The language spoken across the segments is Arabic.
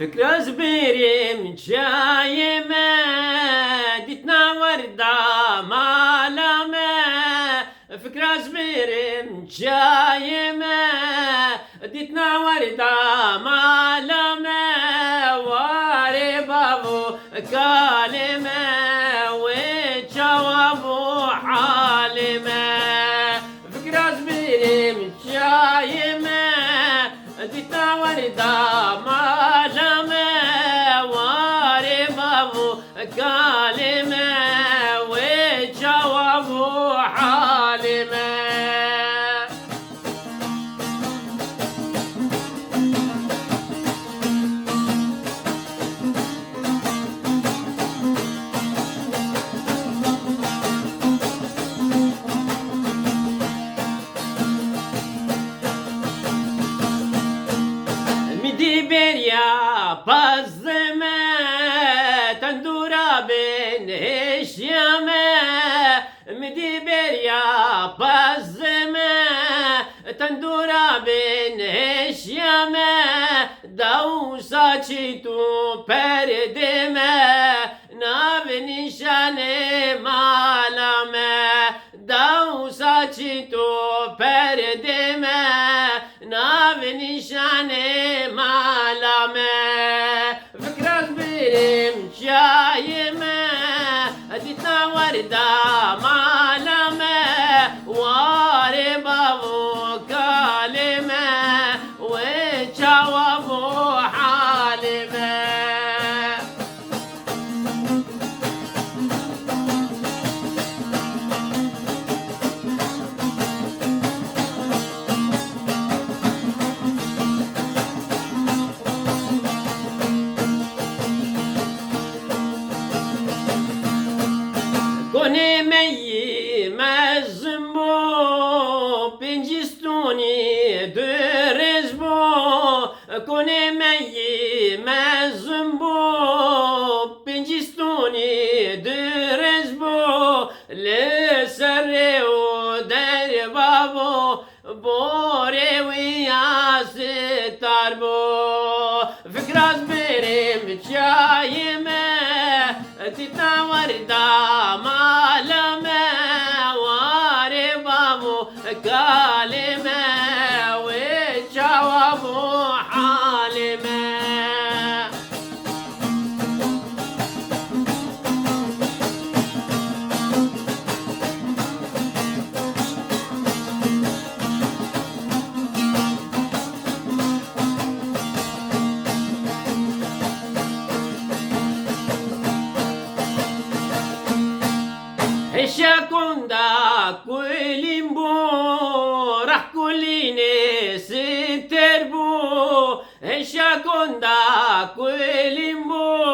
فكرة زبيري شايمة ديتنا وردة مالامة فكرة زبيري شايمة ديتنا وردة مالامة واري بابو كالمة وجوابو حالمة فكرة زبيري شايمة ديتنا وردة مالامة واري بابو كالمة وجوابو حالمة بريا بزمة تندورا بين هشيامة مدي بريا بزمة تندورا بين هشيامة داو ساچيتو پردمة نابني شانه مالامة داو ساچيتو پردمة نابني شانه مالامة فكرة زبيرم شايمة ديتنا وردة مالامة واري بابو كالمة وجوابو حالمة كوني مي مزمو بنجستوني درزبو كوني مي مزمو بنجستوني درزبو لسري ودر بابو بوري وياس تربو فكرة زبيري متشايمة تيتا وردة مالمة واري بابو كالمة وجوابو حالمة شاكوندا كويليمبو راح كليني ستربو شاكوندا كويليمبو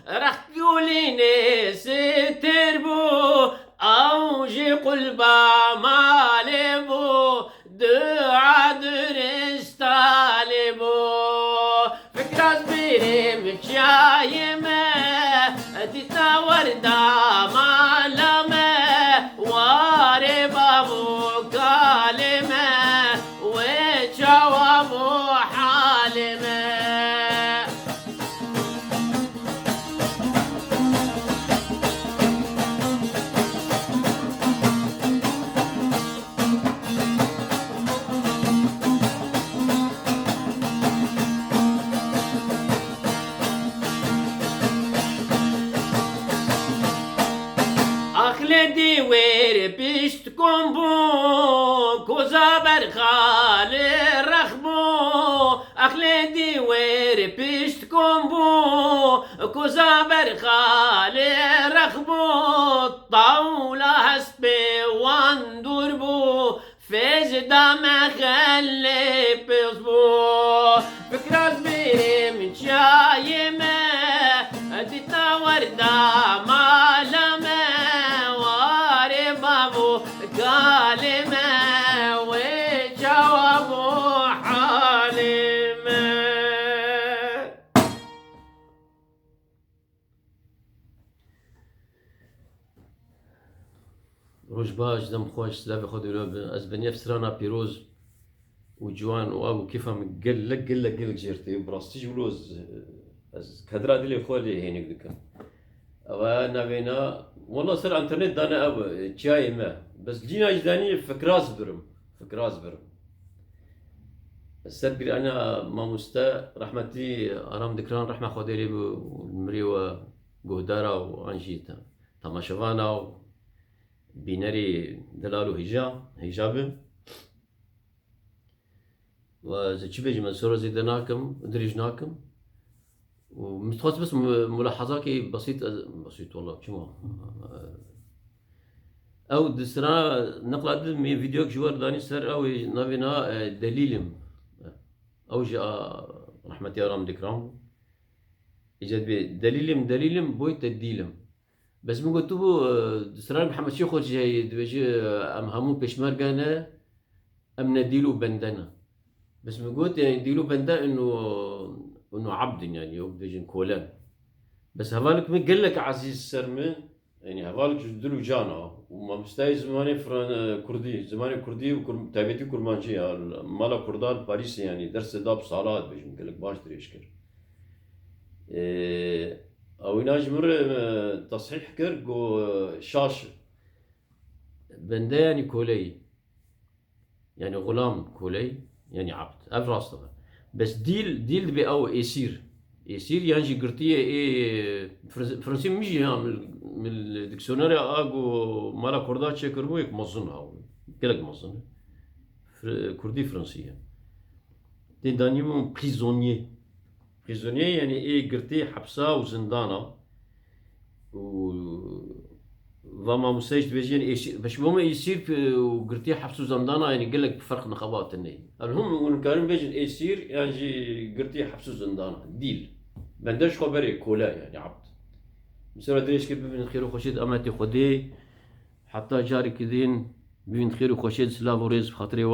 راح كليني ستربو اوجي قلبا مالبو دعا درس طالبو فكرة زبيري متشايمة ديتا وردة مالامة واري بابو كالمة وجوابو حالمة أخلدي وير بيشتكم بو كوزا برخال رخبو أخلدي وير بيشتكم بو كوزا برخال رخبو طاولة هسبي واندور بو فيز دام خلي بيصبو فكرة زبيري من شايمة ديتا وردة مالمة واري بابو كالمة وجوابو حالمة روش باش دم خوش سلافي خود از بنيف سرانا بيروز وجوان واو كيفهم قال لك جيرتي براستيج ولوز از كدرا ديلي خولي هينك دكا وانا بينا والله صار انترنت دانا اب تشاي ما بس جينا جداني فكراز برم السرقري انا ما مستا رحمتي ارام دكران رحمه خديري مريوه قهدارا وانجيتا تماشفانا بيناري دلالو هجاب وإذا تشبه من سورة زيدناكم درجناكم ومتخصص بس ملاحظات بسيط والله شو او دسرا نقل عدد من فيديو جوار داني سر او نافينا دليلم او جاء رحمة يا رام دكرام اجت دليلم بوي تديلم بس من قلت دسرا محمد شيخ جاي دبجي ام همو بيشمرقانا ام نديلو بندنا بس من قلت يعني ديلو بندا انه عبد يعني يبدجن كولان بس هذاك من قال لك عزيز سرمن يعني هذاك جدلو جانا وما مستاي زماني فران كردي زماني كردي وتابعتي كرمانجي مالا كردان باريس يعني درس داب صالات بيجن قال لك باش تريشكر او يناج مر تصحيح كرقو شاش بندا يعني كولي يعني غلام كولي يعني عبد افراس طبعا بس ديل بي او يصير يعني قرتيه ايه فرنسي ميجي من الدكسيوناري اقو مالا كردا تشكربويك مظنها قالك مظن كردي فرنسيه دي دانيمون بريزونيي يعني ايه قرتيه حبسه وزندانه و فما مستيش بيجين باش بوما يصير وقرتي حبسو زندانة يعني قال لك فرق نقابات الني المهم كانوا بيجين يصير يعني قرتي حبسو زندانة ديل بندش خبري كولا يعني عبد مسألة دريش كيف بين خير وخشيد أماتي خدي حتى جاري كذين بين خير وخشيد سلاف ورزق خاطري